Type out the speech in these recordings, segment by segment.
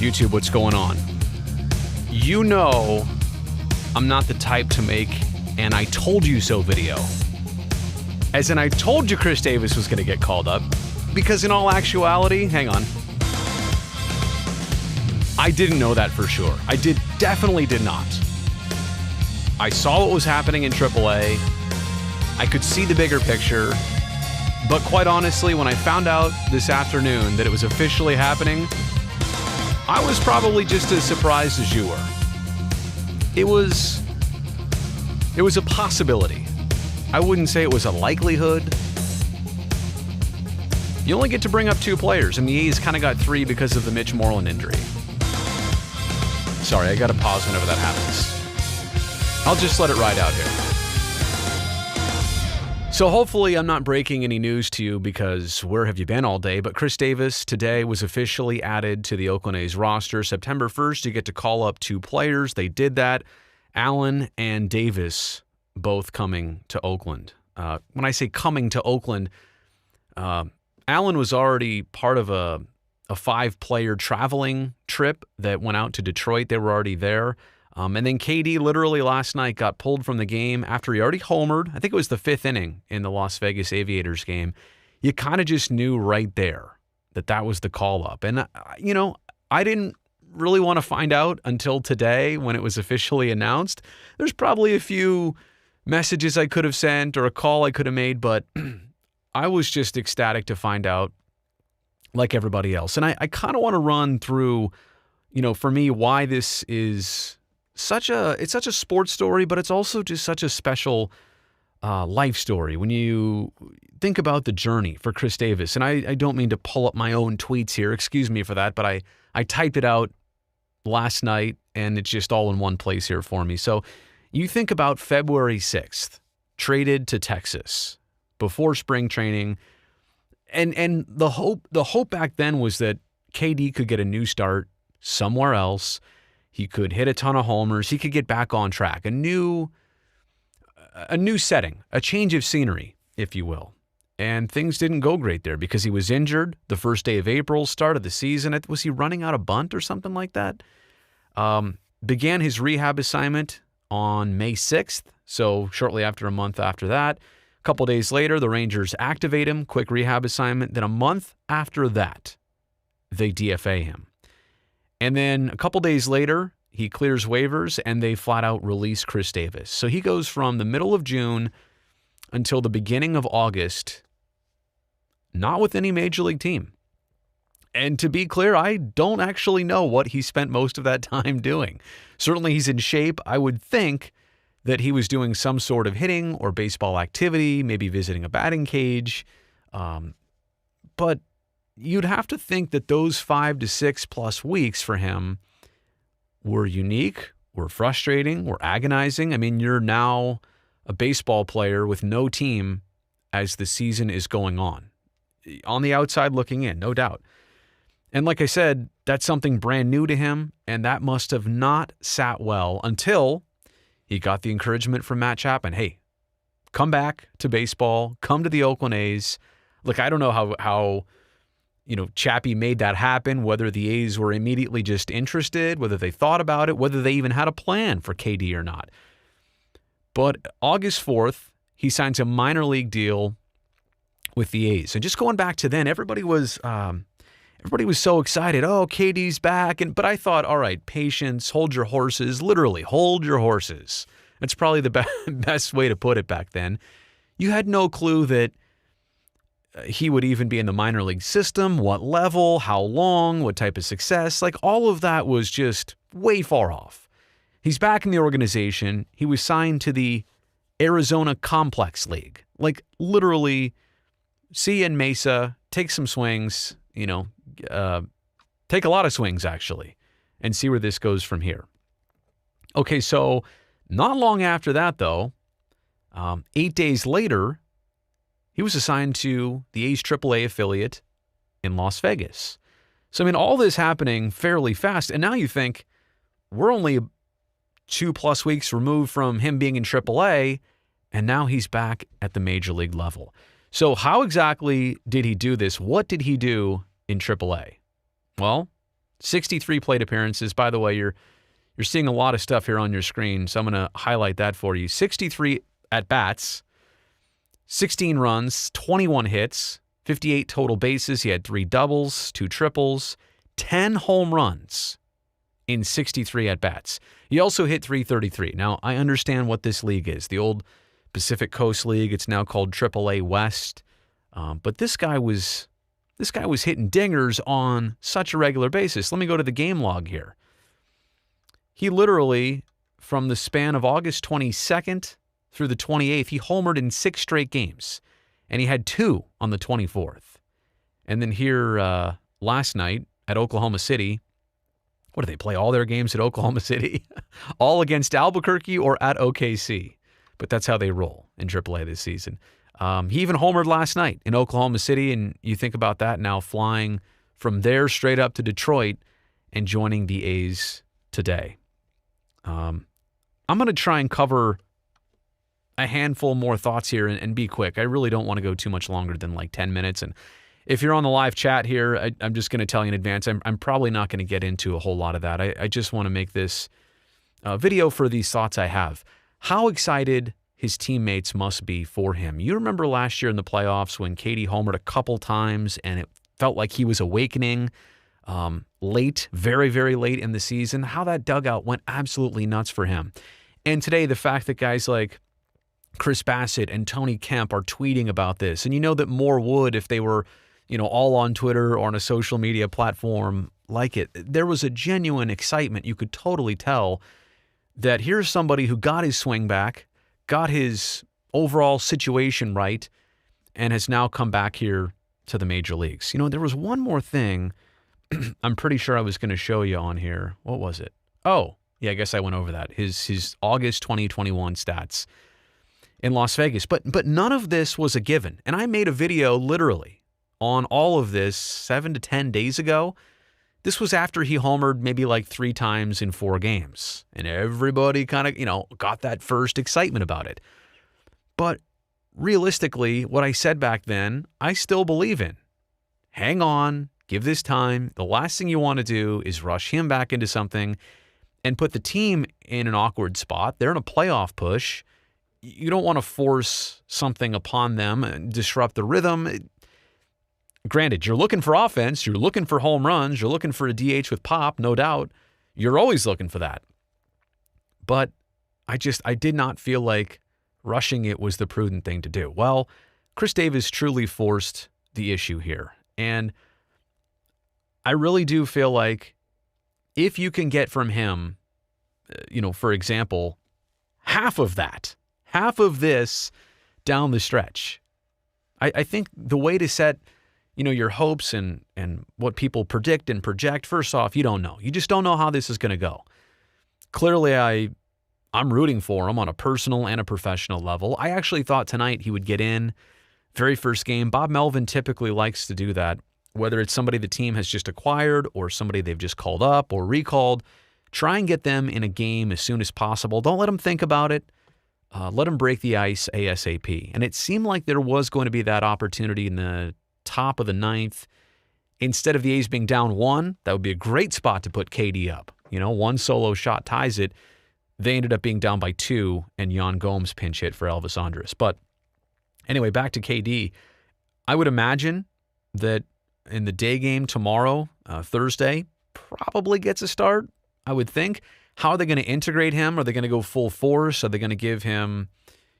YouTube, what's going on? You know I'm not the type to make an I told you so video. As in, I told you Khris Davis was going to get called up, because in all actuality, hang on, I didn't know that for sure. I definitely did not. I saw what was happening in AAA. I could see the bigger picture. But quite honestly, when I found out this afternoon that it was officially happening, I was probably just as surprised as you were. It was a possibility. I wouldn't say it was a likelihood. You only get to bring up 2 players, and the A's kind of got 3 because of the Mitch Moreland injury. Sorry, I got to pause whenever that happens. I'll just let it ride out here. So hopefully I'm not breaking any news to you, because where have you been all day? But Khris Davis today was officially added to the Oakland A's roster. September 1st, you get to call up 2 players. They did that. Allen and Davis both coming to Oakland. When I say coming to Oakland, Allen was already part of a 5-player traveling trip that went out to Detroit. They were already there. And then KD literally last night got pulled from the game after he already homered. I think it was the 5th inning in the Las Vegas Aviators game. You kind of just knew right there that that was the call-up. And, I didn't really want to find out until today when it was officially announced. There's probably a few messages I could have sent or a call I could have made, but I was just ecstatic to find out like everybody else. And I kind of want to run through, for me, why this is such a sports story, but it's also just such a special life story when you think about the journey for Khris Davis. And I don't mean to pull up my own tweets here. Excuse me for that, but I typed it out last night, and it's just all in one place here for me. So you think about February 6th, traded to Texas before spring training, and the hope back then was that KD could get a new start somewhere else. He could hit a ton of homers. He could get back on track. A new setting, a change of scenery, if you will. And things didn't go great there because he was injured the first day of April, start of the season. Was he running out of bunt or something like that? Began his rehab assignment on May 6th, so shortly after a month after that. A couple days later, the Rangers activate him, quick rehab assignment. Then a month after that, they DFA him. And then a couple days later, he clears waivers, and they flat out release Khris Davis. So he goes from the middle of June until the beginning of August, not with any major league team. And to be clear, I don't actually know what he spent most of that time doing. Certainly he's in shape. I would think that he was doing some sort of hitting or baseball activity, maybe visiting a batting cage. But you'd have to think that those 5 to 6 plus weeks for him were unique, were frustrating, were agonizing. I mean, you're now a baseball player with no team as the season is going on the outside looking in, no doubt. And like I said, that's something brand new to him, and that must have not sat well until he got the encouragement from Matt Chapman. Hey, come back to baseball, come to the Oakland A's. Look, I don't know how Chappie made that happen, whether the A's were immediately just interested, whether they thought about it, whether they even had a plan for KD or not. But August 4th, he signs a minor league deal with the A's. And just going back to then, everybody was so excited. Oh, KD's back. But I thought, all right, patience, hold your horses. Literally, hold your horses. That's probably the best way to put it back then. You had no clue that he would even be in the minor league system, what level, how long, what type of success. Like, all of that was just way far off. He's back in the organization. He was signed to the Arizona Complex League. Like, literally, see you in Mesa, take some swings, take a lot of swings, actually, and see where this goes from here. Okay, so not long after that, though, 8 days later, he was assigned to the A's AAA affiliate in Las Vegas. So, I mean, all this happening fairly fast. And now you think, we're only 2+ weeks removed from him being in AAA, and now he's back at the major league level. So how exactly did he do this? What did he do in AAA? Well, 63 plate appearances. By the way, you're seeing a lot of stuff here on your screen, so I'm going to highlight that for you. 63 at-bats, 16 runs, 21 hits, 58 total bases. He had 3 doubles, 2 triples, 10 home runs in 63 at-bats. He also hit .333. Now, I understand what this league is. The old Pacific Coast League. It's now called AAA West. But this guy was hitting dingers on such a regular basis. Let me go to the game log here. He literally, from the span of August 22nd through the 28th, he homered in 6 straight games. And he had 2 on the 24th. And then here last night at Oklahoma City, what do they play all their games at Oklahoma City? All against Albuquerque or at OKC. But that's how they roll in AAA this season. He even homered last night in Oklahoma City, and you think about that now, flying from there straight up to Detroit and joining the A's today. I'm going to try and cover a handful more thoughts here and be quick. I really don't want to go too much longer than like 10 minutes. And if you're on the live chat here, I'm just going to tell you in advance, I'm probably not going to get into a whole lot of that. I just want to make this video for these thoughts I have. How excited his teammates must be for him. You remember last year in the playoffs when KD homered a couple times and it felt like he was awakening late, very, very late in the season, how that dugout went absolutely nuts for him. And today, the fact that guys like Chris Bassett and Tony Kemp are tweeting about this, and you know that more would if they were, all on Twitter or on a social media platform like it. There was a genuine excitement. You could totally tell that here's somebody who got his swing back, got his overall situation right, and has now come back here to the major leagues. There was one more thing I'm pretty sure I was going to show you on here. What was it? Oh, yeah, I guess I went over that. His August 2021 stats in Las Vegas. But none of this was a given. And I made a video literally on all of this 7 to 10 days ago. This was after he homered maybe like 3 times in 4 games. And everybody kind of, got that first excitement about it. But realistically, what I said back then, I still believe in. Hang on, give this time. The last thing you want to do is rush him back into something and put the team in an awkward spot. They're in a playoff push. You don't want to force something upon them and disrupt the rhythm. Granted, you're looking for offense, you're looking for home runs, you're looking for a DH with pop, no doubt. You're always looking for that. But I did not feel like rushing it was the prudent thing to do. Well, Khris Davis truly forced the issue here. And I really do feel like if you can get from him, for example, half of this down the stretch, I think the way to set your hopes and what people predict and project, first off, you don't know. You just don't know how this is going to go. Clearly, I'm rooting for him on a personal and a professional level. I actually thought tonight he would get in. Very first game. Bob Melvin typically likes to do that, whether it's somebody the team has just acquired or somebody they've just called up or recalled. Try and get them in a game as soon as possible. Don't let them think about it. Let them break the ice ASAP. And it seemed like there was going to be that opportunity in the top of the 9th. Instead of the A's being down 1, that would be a great spot to put KD up. One solo shot ties it. They ended up being down by 2, and Yan Gomes pinch hit for Elvis Andrus. But anyway, back to KD. I would imagine that in the day game tomorrow, Thursday, probably gets a start, I would think. How are they going to integrate him? Are they going to go full force? Are they going to give him,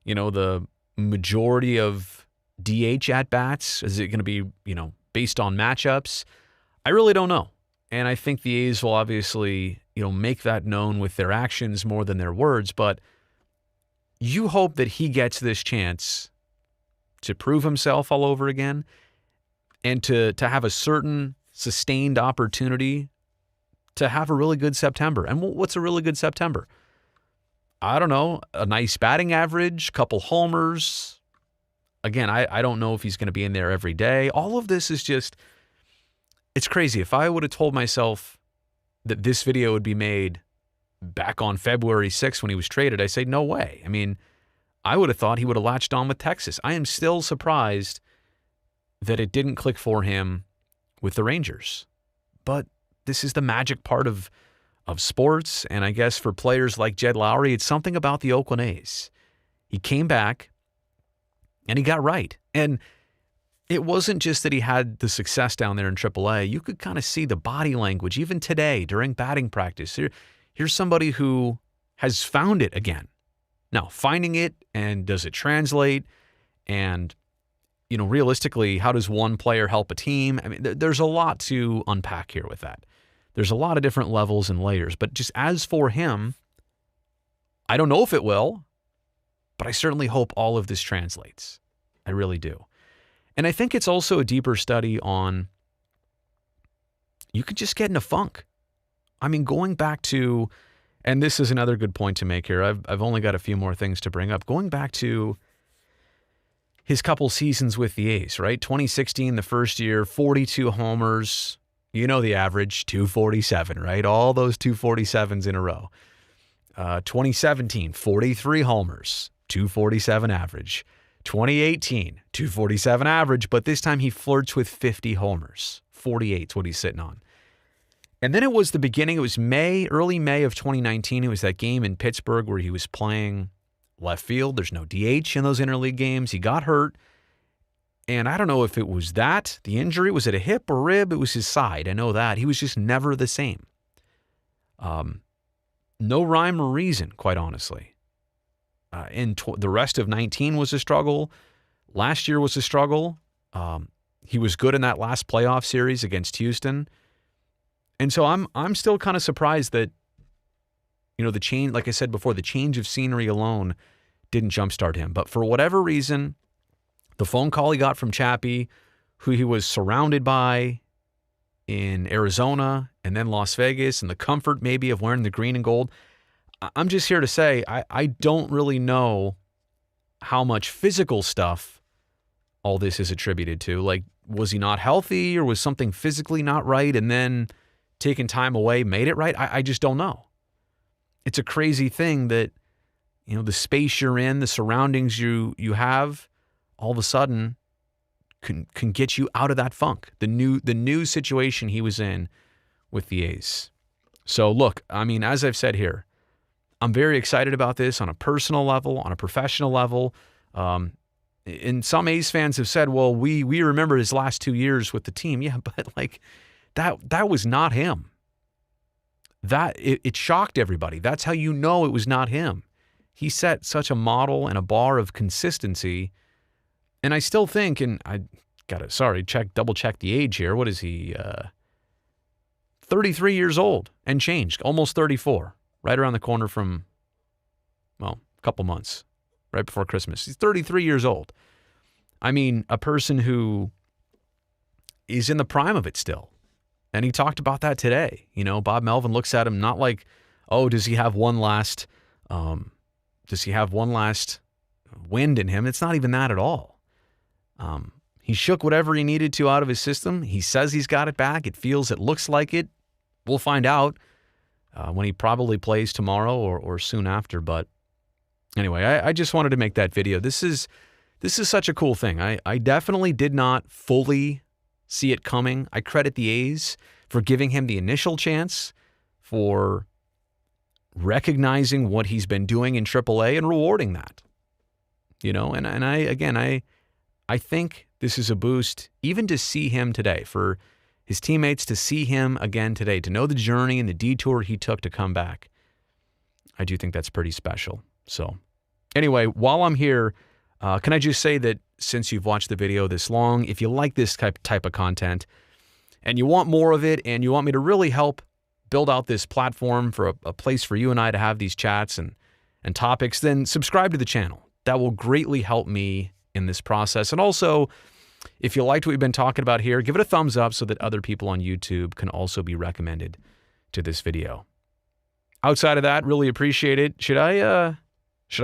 the majority of DH at-bats? Is it going to be, based on matchups? I really don't know. And I think the A's will obviously, make that known with their actions more than their words. But you hope that he gets this chance to prove himself all over again and to have a certain sustained opportunity to have a really good September. And what's a really good September? I don't know, a nice batting average, couple homers. Again, I don't know if he's going to be in there every day. All of this is just, it's crazy. If I would have told myself that this video would be made back on February 6th when he was traded, I say, no way. I mean, I would have thought he would have latched on with Texas. I am still surprised that it didn't click for him with the Rangers. But this is the magic part of sports. And I guess for players like Jed Lowry, it's something about the Oakland A's. He came back and he got right. And it wasn't just that he had the success down there in AAA. You could kind of see the body language, even today during batting practice. Here's somebody who has found it again. Now, finding it, and does it translate? And, realistically, how does one player help a team? I mean, there's a lot to unpack here with that. There's a lot of different levels and layers. But just as for him, I don't know if it will, but I certainly hope all of this translates. I really do. And I think it's also a deeper study on, you could just get in a funk. I mean, going back to, and this is another good point to make here. I've only got a few more things to bring up. Going back to his couple seasons with the A's, right? 2016, the first year, 42 homers. You know the average, 247, right? All those 247s in a row. 2017, 43 homers, 247 average. 2018, 247 average, but this time he flirts with 50 homers. 48 is what he's sitting on. And then it was the beginning. It was early May of 2019. It was that game in Pittsburgh where he was playing left field. There's no DH in those interleague games. He got hurt. And I don't know if it was the injury. Was it a hip or rib? It was his side. I know that. He was just never the same. No rhyme or reason, quite honestly. And the rest of 19 was a struggle. Last year was a struggle. He was good in that last playoff series against Houston. And so I'm still kind of surprised that, the change, like I said before, the change of scenery alone didn't jumpstart him. But for whatever reason, the phone call he got from Chappie, who he was surrounded by in Arizona and then Las Vegas, and the comfort maybe of wearing the green and gold, I'm just here to say I don't really know how much physical stuff all this is attributed to. Like, was he not healthy, or was something physically not right and then taking time away made it right? I just don't know. It's a crazy thing that, the space you're in, the surroundings you have, all of a sudden can get you out of that funk. The new situation he was in with the A's. So look, I mean, as I've said here, I'm very excited about this on a personal level, on a professional level. And some A's fans have said, well, we remember his last 2 years with the team. Yeah, but like that was not him. It shocked everybody. That's how you know it was not him. He set such a model and a bar of consistency. And I still think, and I double check the age here. What is he? 33 years old and changed, almost 34. Right around the corner from, a couple months, right before Christmas. He's 33 years old. I mean, a person who is in the prime of it still. And he talked about that today. Bob Melvin looks at him not like, oh, does he have one last wind in him? It's not even that at all. He shook whatever he needed to out of his system. He says he's got it back. It looks like it. We'll find out. When he probably plays tomorrow or soon after. But anyway, I just wanted to make that video. This is such a cool thing. I definitely did not fully see it coming. I credit the A's for giving him the initial chance, for recognizing what he's been doing in AAA and rewarding that. And I think this is a boost even to see him today, for his teammates to see him again today, to know the journey and the detour he took to come back. I do think that's pretty special. So anyway, while I'm here, can I just say that since you've watched the video this long, if you like this type of content and you want more of it, and you want me to really help build out this platform for a place for you and I to have these chats and topics, then subscribe to the channel. That will greatly help me in this process. And also, if you liked what we've been talking about here, give it a thumbs up so that other people on YouTube can also be recommended to this video. Outside of that, really appreciate it. Should I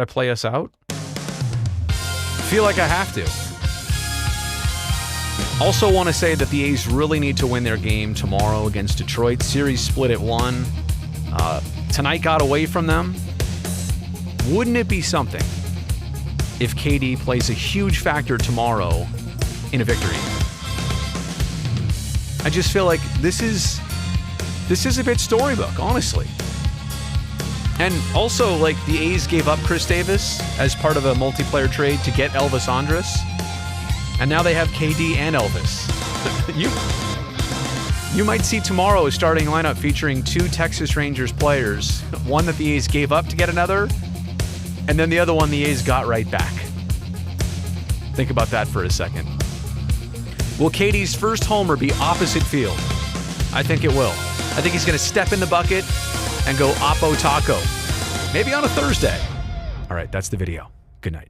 play us out? I feel like I have to. Also want to say that the A's really need to win their game tomorrow against Detroit. Series split at 1. Tonight got away from them. Wouldn't it be something if KD plays a huge factor tomorrow in a victory? I just feel like this is This is a bit storybook, honestly. And also, like, the A's gave up Khris Davis as part of a multiplayer trade to get Elvis Andrus. And now they have KD and Elvis. You might see tomorrow a starting lineup featuring 2 Texas Rangers players. One that the A's gave up to get another, and then the other one the A's got right back. Think about that for a second. Will KD's first homer be opposite field? I think it will. I think he's going to step in the bucket and go Oppo Taco. Maybe on a Thursday. All right, that's the video. Good night.